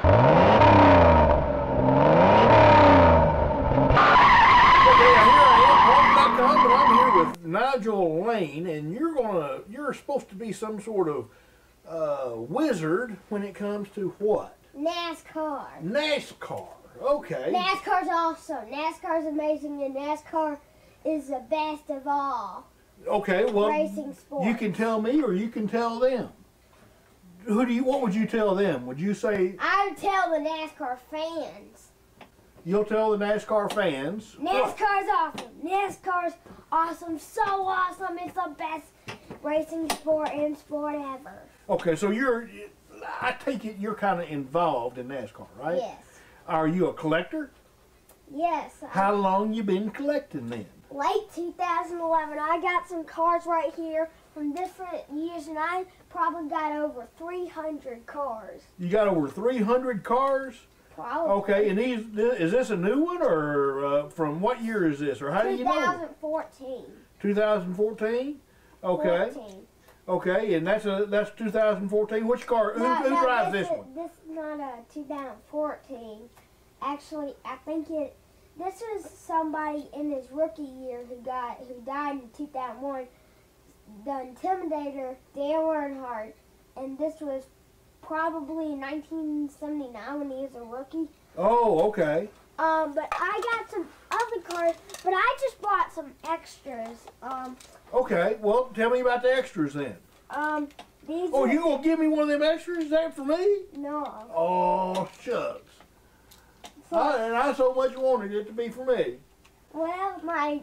Paulding.com, but I'm here with Nigel Lane, and you're supposed to be some sort of wizard when it comes to what? NASCAR. NASCAR. Okay. NASCAR's awesome. NASCAR's amazing, and NASCAR is the best of all. Okay, well, racing sports. You can tell me, or you can tell them. What would you tell them? Would you say? I would tell the NASCAR fans. You'll tell the NASCAR fans. NASCAR's awesome. NASCAR's awesome. So awesome. It's the best racing sport and sport ever. Okay, so I take it you're kind of involved in NASCAR, right? Yes. Are you a collector? Yes. How long you been collecting then? Late 2011. I got some cars right here from different years, and I probably got over 300 cars. You got over 300 cars? Probably. Okay, and is this a new one, or from what year is this, or how do you know? 2014. 2014? Okay. 14. Okay, and that's 2014. Which car? Who drives this one? This is not a 2014. Actually, I think this was somebody in his rookie year who died in 2001. The Intimidator, Dale Earnhardt, and this was probably 1979 when he was a rookie. Oh, okay. But I got some other cars, but I just bought some extras. Okay, well, tell me about the extras then. These. Oh, you gonna give me one of them extras? Is that for me? No. Oh, shucks. And I so much wanted it to be for me. Well, my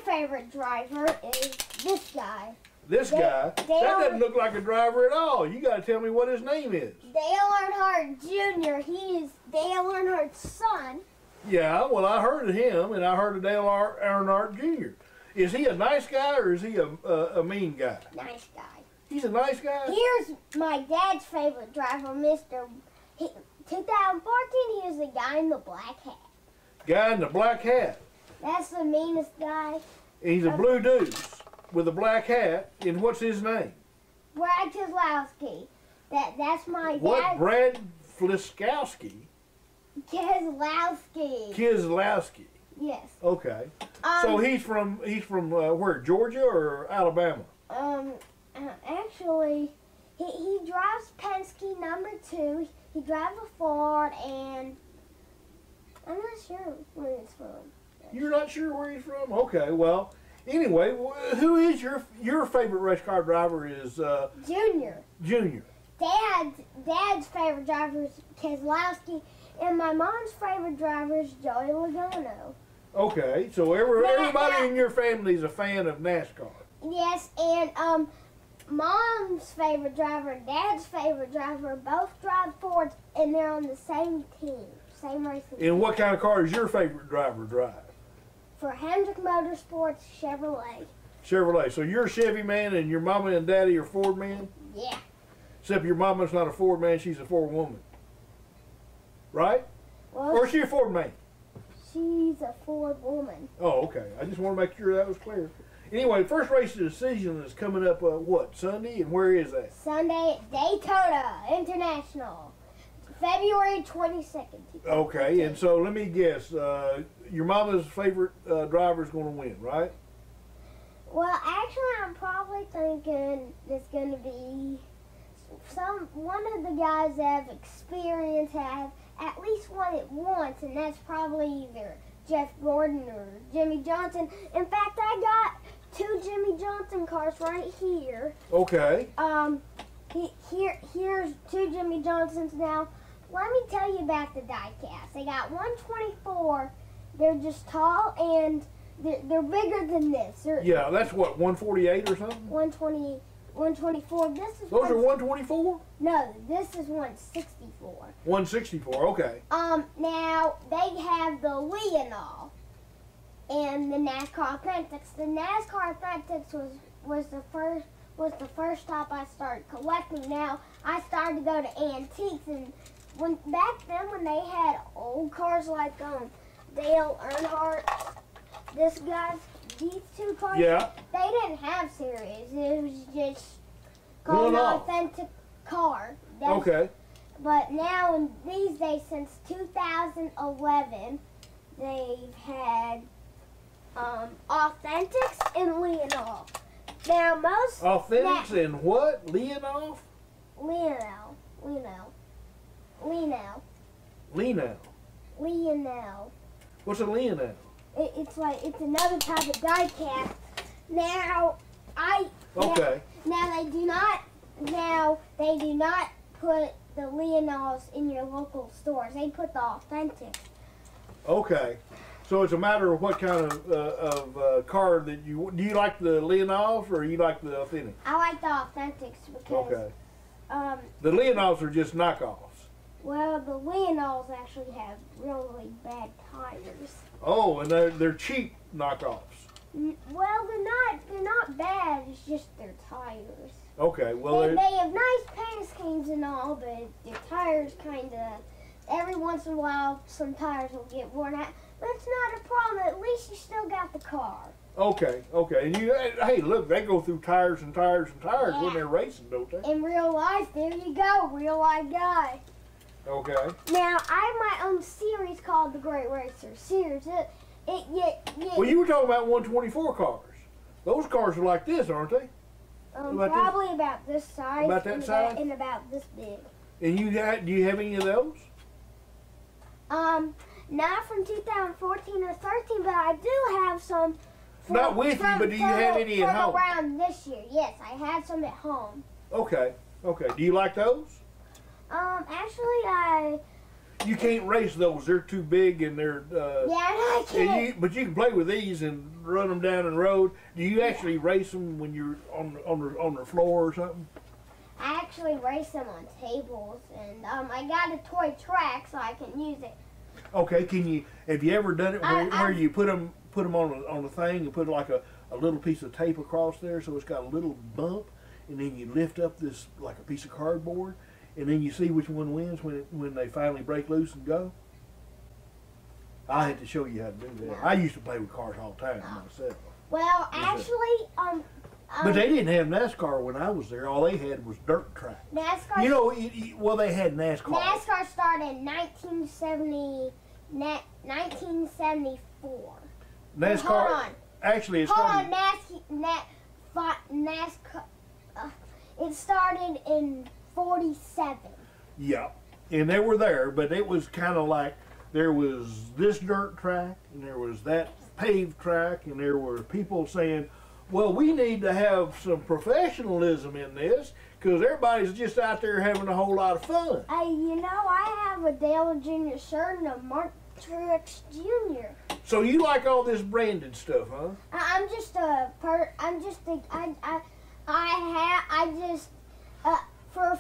favorite driver is this guy. This guy? That doesn't look like a driver at all. You got to tell me what his name is. Dale Earnhardt Jr. He is Dale Earnhardt's son. Yeah, well, I heard of him, and I heard of Dale Earnhardt Jr. Is he a nice guy, or is he a mean guy? Nice guy. He's a nice guy? Here's my dad's favorite driver, 2014, he was the guy in the black hat. Guy in the black hat. That's the meanest guy. He's a blue dude with a black hat, and what's his name? Brad Keselowski. That's my dad. What? Brad Fliskowski? Keselowski. Keselowski. Yes. Okay. So he's from where? Georgia or Alabama? Actually, he drives Penske #2. He drives a Ford, and I'm not sure where he's from. You're not sure where he's from? Okay. Well, anyway, who is your favorite race car driver? Is Junior. Junior. Dad's favorite driver is Keselowski, and my mom's favorite driver is Joey Logano. Okay, so everybody in your family is a fan of NASCAR. Yes, and Mom's favorite driver and Dad's favorite driver both drive Fords, and they're on the same team, same racing team. And what kind of car does your favorite driver drive? For Hendrick Motorsports, Chevrolet. Chevrolet. So you're a Chevy man, and your mama and daddy are Ford men? Yeah. Except your mama's not a Ford man, she's a Ford woman. Right? Well, or is she a Ford man? She's a Ford woman. Oh, okay. I just want to make sure that was clear. Anyway, first race of the season is coming up, what, Sunday? And where is that? Sunday at Daytona International, February 22nd. Okay, and so let me guess. Your mama's favorite driver is going to win, right? Well, actually, I'm probably thinking it's going to be one of the guys that have experience, have at least won it once, and that's probably either Jeff Gordon or Jimmy Johnson. In fact, I got 2 Jimmy Johnson cars right here. Okay. Here's 2 Jimmy Johnsons now. Let me tell you about the diecast. They got 124. They're just tall, and they're bigger than this. Yeah, that's what, 148 or something? 124. Those are 124? No, this is 164. 164, okay. Now they have the Leonol and the NASCAR Authentics. The NASCAR Authentics was the first stop I started collecting. Now I started to go to antiques, and back then when they had old cars like Dale Earnhardt, these 2 cars, yeah, they didn't have series. It was just called an authentic car. Okay. But now, in these days, since 2011, they've had Authentics and Leonov. Now, most... Authentics and what? Leonov? Leonov. What's a Leonov? It's another type of die cast. Now, Okay. Now they do not put the Leonovs in your local stores. They put the Authentics. Okay. So it's a matter of what kind of car that you... Do you like the Leonovs or you like the Authentics? I like the Authentics because... Okay. The Leonovs are just knockoffs. Well, the Leonovs actually have really bad tires. Oh, and they're cheap knockoffs. Well, they're not bad. It's just their tires. Okay, well they have nice paint schemes and all, but their tires kind of... Every once in a while, some tires will get worn out. But it's not a problem. At least you still got the car. Okay. And hey, look, they go through tires and tires and tires when they're racing, don't they? In real life, there you go, real life guy. Okay. Now, I have my own series called the Great Racer Series. Well, you were talking about 124 cars. Those cars are like this, aren't they? Probably about this size. About that size? And about this big. And do you have any of those? Not from 2014 or 13, but I do have some. Not with you, but do you have any at home? Around this year, yes, I have some at home. Okay. Do you like those? Actually, You can't race those. They're too big and they're... yeah, I can't. But you can play with these and run them down the road. Do you actually race them when you're on the floor or something? I actually race them on tables, and I got a toy track so I can use it. Okay, have you ever done it where you put them on a thing and put like a little piece of tape across there so it's got a little bump, and then you lift up this like a piece of cardboard, and then you see which one wins when they finally break loose and go? I had to show you how to do that. No. I used to play with cars all the time myself. Well, actually, but they didn't have NASCAR when I was there. All they had was dirt track. NASCAR. You know, well, they had NASCAR. NASCAR started in 1974. NASCAR. Hold on. Actually, it Hold started. on, NASCAR. It started in 47. Yeah, and they were there, but it was kind of like there was this dirt track and there was that paved track, and there were people saying, well, we need to have some professionalism in this because everybody's just out there having a whole lot of fun. Hey, you know, I have a Dale Jr. shirt and a Mark Truex Jr. So you like all this branded stuff, huh? For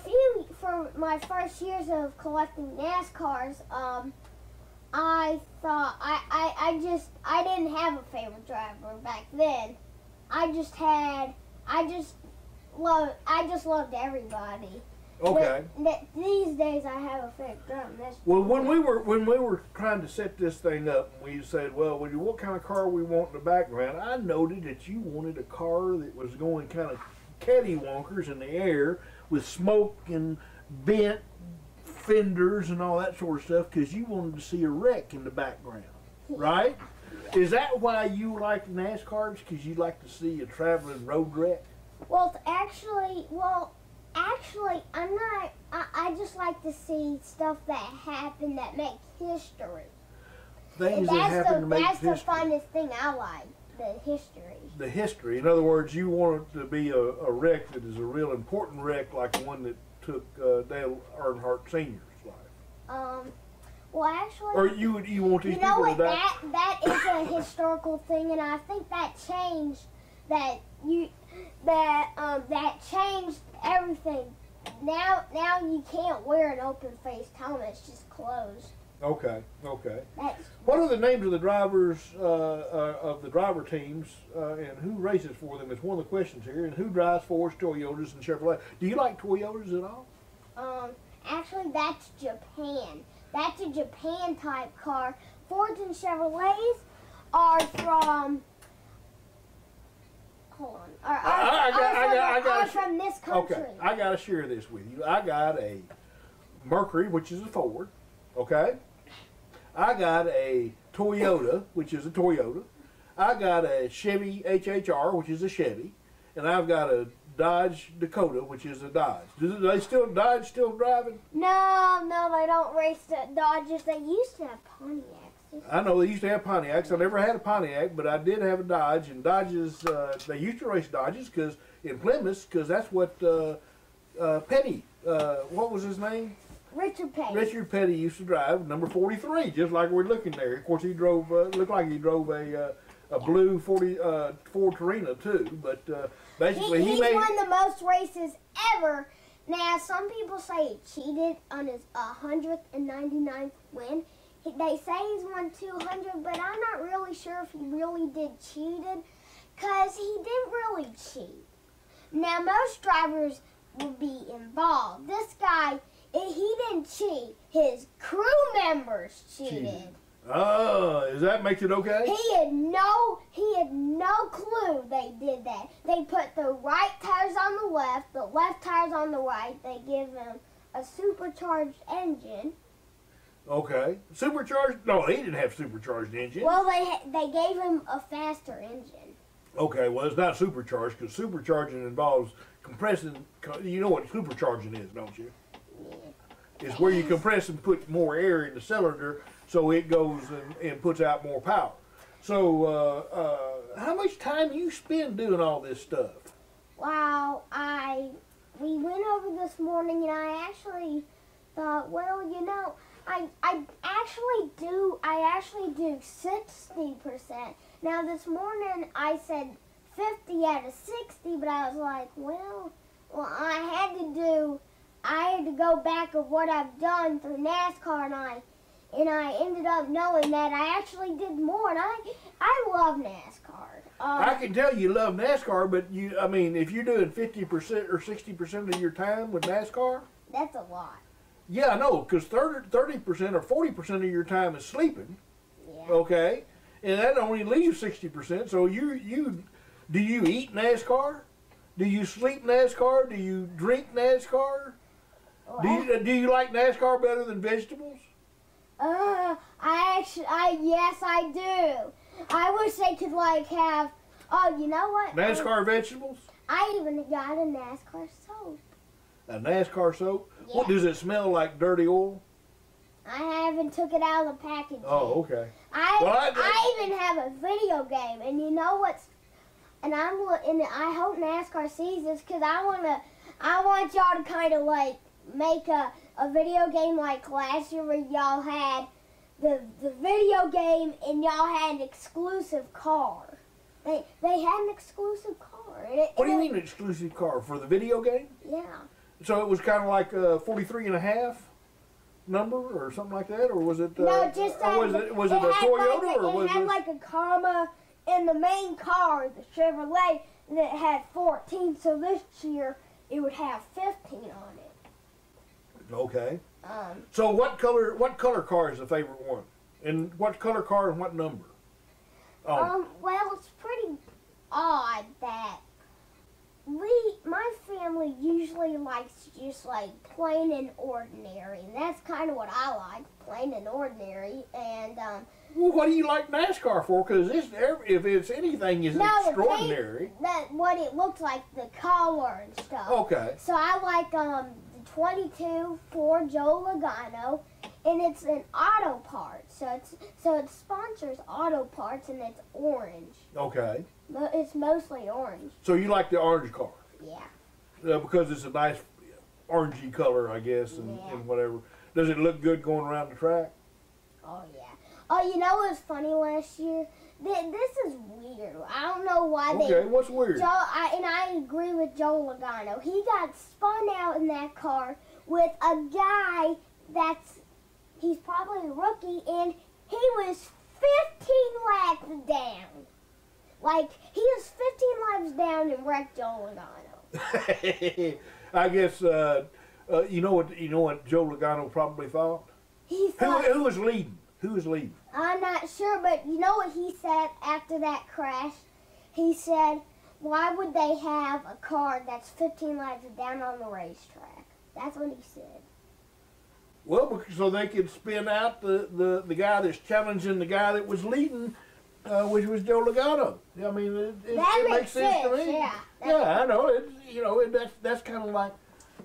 my first years of collecting NASCARs, I thought, I didn't have a favorite driver back then. I just loved everybody. Okay. But these days I have a favorite driver. Well, when we were trying to set this thing up, we said, well, what kind of car we want in the background. I noted that you wanted a car that was going kind of cattywankers in the air with smoke and bent fenders and all that sort of stuff because you wanted to see a wreck in the background, right? Is that why you like NASCARs? Because you like to see a traveling road wreck? Well, actually, I'm not. I just like to see stuff that happened that make history. Things that happen to make history. That's the funnest thing I like, the history. The history. In other words, you want it to be a wreck that is a real important wreck, like the one that took Dale Earnhardt Sr.'s life. Well, actually, or you want these people to die? That is a historical thing, and I think that changed that changed everything. Now you can't wear an open-faced helmet; it's just closed. Okay. What are the names of the drivers of the driver teams, and who races for them? Is one of the questions here. And who drives Fords, Toyotas, and Chevrolet? Do you like Toyotas at all? Actually, that's Japan. That's a Japan type car. Fords and Chevrolets are from. Hold on. Are from this country. Okay, I gotta share this with you. I got a Mercury, which is a Ford. Okay. I got a Toyota, which is a Toyota. I got a Chevy HHR, which is a Chevy, and I've got a Dodge Dakota, which is a Dodge. Do they still Dodge still driving? No, they don't race the Dodges. They used to have Pontiacs. I know they used to have Pontiacs. I never had a Pontiac, but I did have a Dodge. And Dodges, they used to race Dodges because in Plymouth, because that's what Petty, what was his name? Richard Petty. Richard Petty used to drive number 43, just like we're looking there. Of course, he drove looked like he drove a blue Ford Torino too, but basically he's made won the most races ever. Now, some people say he cheated on his 199th win. They say he's won 200, but I'm not really sure if he really did cheated, because he didn't really cheat. Now, most drivers would be involved. This guy, he didn't cheat. His crew members cheated. Oh, does that make it okay? He had no clue they did that. They put the right tires on the left tires on the right. They give him a supercharged engine. Okay. Supercharged? No, he didn't have supercharged engine. Well, they gave him a faster engine. Okay, well, it's not supercharged because supercharging involves compressing. You know what supercharging is, don't you? Yeah. It's where you compress and put more air in the cylinder so it goes and puts out more power. So, how much time you spend doing all this stuff? Wow, we went over this morning, and I actually thought, well, you know, I actually do 60%. Now this morning I said 50 out of 60, but I was like, well, I had to go back of what I've done through NASCAR, and I ended up knowing that I actually did more, and I love NASCAR. I can tell you love NASCAR, but if you're doing 50% or 60% of your time with NASCAR, that's a lot. Yeah, I know, because 30% or 40% of your time is sleeping. Yeah. Okay, and that only leaves 60%. So do you eat NASCAR? Do you sleep NASCAR? Do you drink NASCAR? Well, Do you like NASCAR better than vegetables? Yes, I do. I wish they could have. Oh, you know what? NASCAR vegetables? I even got a NASCAR soap. A NASCAR soap? Yeah. What does it smell like? Dirty oil? I haven't took it out of the package. Oh, okay. I even have a video game, and you know what's? And I hope NASCAR sees this, because I want y'all to kind of make a video game like last year, where y'all had the video game and y'all had an exclusive car. They had an exclusive car. What do you mean an exclusive car? For the video game? Yeah. So it was kind of like a 43.5 number or something like that, or was it? No, just was it a Toyota or was it? It had like a comma in the main car, the Chevrolet, and it had 14. So this year it would have 15 on it. Okay. So what color car is the favorite one, and what color car and what number? Well, it's pretty odd that my family usually likes just plain and ordinary, and that's kind of what I like, plain and ordinary. And well, what do you like NASCAR for? Because if it's anything, is extraordinary. What it looks like, the color and stuff. Okay. So I like the 22 Ford Joe Logano, and it's an auto part. So it sponsors auto parts, and it's orange. Okay. It's mostly orange. So you like the orange car? Yeah. Because it's a nice orangey color, I guess, and whatever. Does it look good going around the track? Oh, yeah. Oh, you know what was funny last year? This is weird. I don't know why Okay, what's weird? I agree with Joe Logano. He got spun out in that car with a guy he's probably a rookie, and he was 15 laps down. He was 15 laps down and wrecked Joe Logano. I guess you know what Joe Logano probably thought. He thought who was leading? Who was leading? I'm not sure, but you know what he said after that crash? He said, "Why would they have a car that's 15 laps down on the racetrack?" That's what he said. Well, so they could spin out the guy that's challenging the guy that was leading, which was Joe Logano. I mean, it makes sense to me. Yeah, I know. That's kind of like,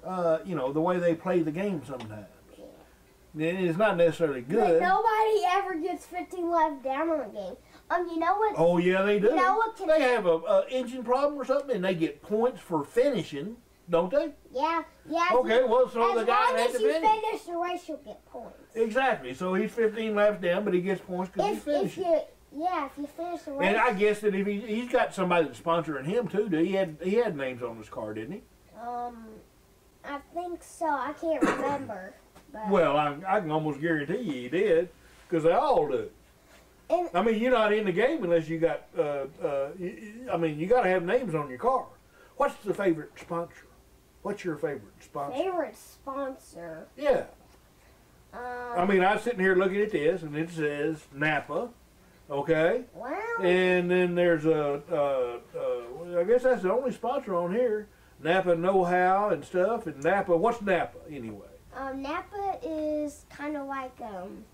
the way they play the game sometimes. Yeah. And it's not necessarily good. But nobody ever gets 15 laps down on a game. You know what? Oh yeah, they do. You know what? They have a engine problem or something, and they get points for finishing, don't they? Yeah. Okay, well, so the guy had to finish. As long as you finish the race, you'll get points. Exactly. So he's 15 laps down, but he gets points because he finished. If you finish the race. And I guess that if he's got somebody that's sponsoring him too. He had names on his car, didn't he? I think so. I can't remember. But Well, I can almost guarantee you he did, because they all do. I mean, you're not in the game unless you got. You got to have names on your car. What's the favorite sponsor? What's your favorite sponsor? Favorite sponsor? Yeah. I mean, I'm sitting here looking at this, and it says Napa, okay? Wow. And then there's I guess that's the only sponsor on here. Napa Know-How and stuff, and Napa. What's Napa anyway? Napa is kind of like an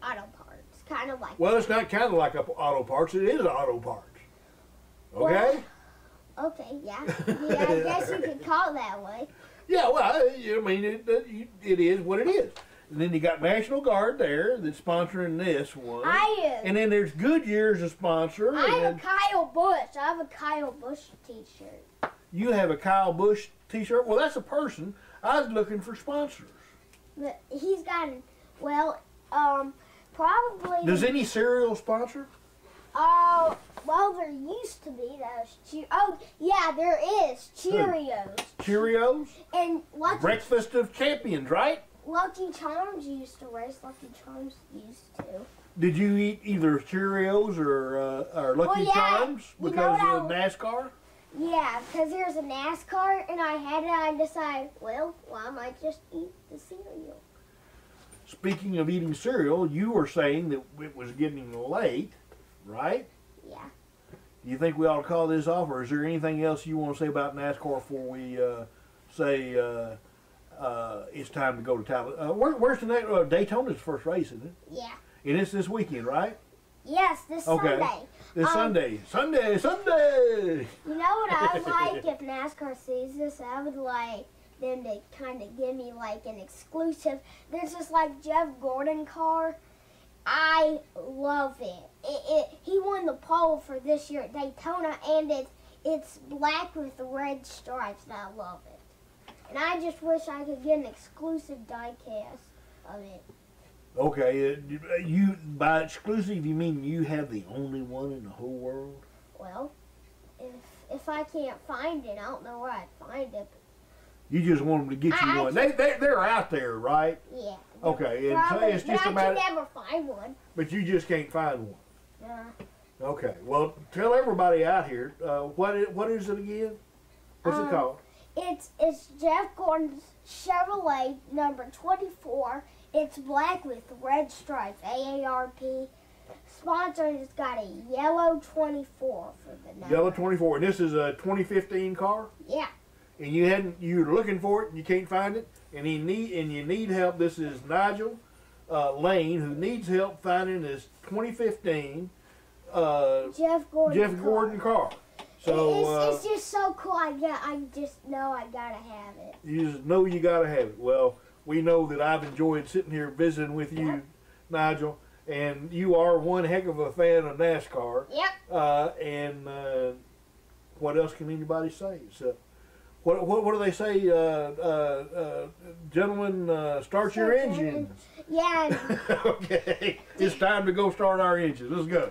auto parts, kind of like. Well, it's not kind of like auto parts. It is auto parts. Okay. Well, okay. Yeah. I guess you could call it that way. Yeah. Well, I mean, it is what it is. And then you got National Guard there that's sponsoring this one. And then there's Goodyear as a sponsor. I have a Kyle Busch. I have a Kyle Busch T-shirt. You have a Kyle Busch T-shirt? Well, that's a person. I was looking for sponsors. But he's got, probably. Does any cereal sponsor? Oh, well, there used to be those. Oh, yeah, there is. Cheerios. Cheerios? And Breakfast of Champions, right? Lucky Charms used to race. Lucky Charms used to. Did you eat either Cheerios or Lucky Charms because of NASCAR? Yeah, because there's a NASCAR, and I had it, I decided, well, why don't I just eat the cereal? Speaking of eating cereal, you were saying that it was getting late, right? Yeah. Do you think we ought to call this off, or is there anything else you want to say about NASCAR before we say it's time to go to Talbot? Where's the next? Daytona's the first race, isn't it? Yeah. And it's this weekend, right? Yes, this Sunday. This Sunday. Sunday! You know what I would like if NASCAR sees this? I would like them to kind of give me like an exclusive. There's this like Jeff Gordon car. I love it. He won the pole for this year at Daytona, and it's black with red stripes, and I love it. And I just wish I could get an exclusive die-cast of it. Okay, you by exclusive you mean you have the only one in the whole world? Well, if I can't find it, I don't know where I'd find it. You just want them to get you one. They're out there, right? Yeah. Okay, and so it's just a matter. I can never find one. But you just can't find one. Yeah. Okay, well, tell everybody out here what is it again? What's it called? It's Jeff Gordon's Chevrolet number 24. It's black with red stripes, AARP. Sponsor has got a yellow 24 for the number. Yellow 24, and this is a 2015 car? Yeah. And you're looking for it and you can't find it, and you need help. This is Nigel Lane, who needs help finding this 2015 Jeff Gordon car. So it's just so cool. I just know I gotta have it. You just know you gotta have it. Well, we know that I've enjoyed sitting here visiting with you, Nigel, and you are one heck of a fan of NASCAR. Yep. And what else can anybody say? So, what do they say? Gentlemen, start your engines. Yeah. Okay, it's time to go start our engines. Let's go.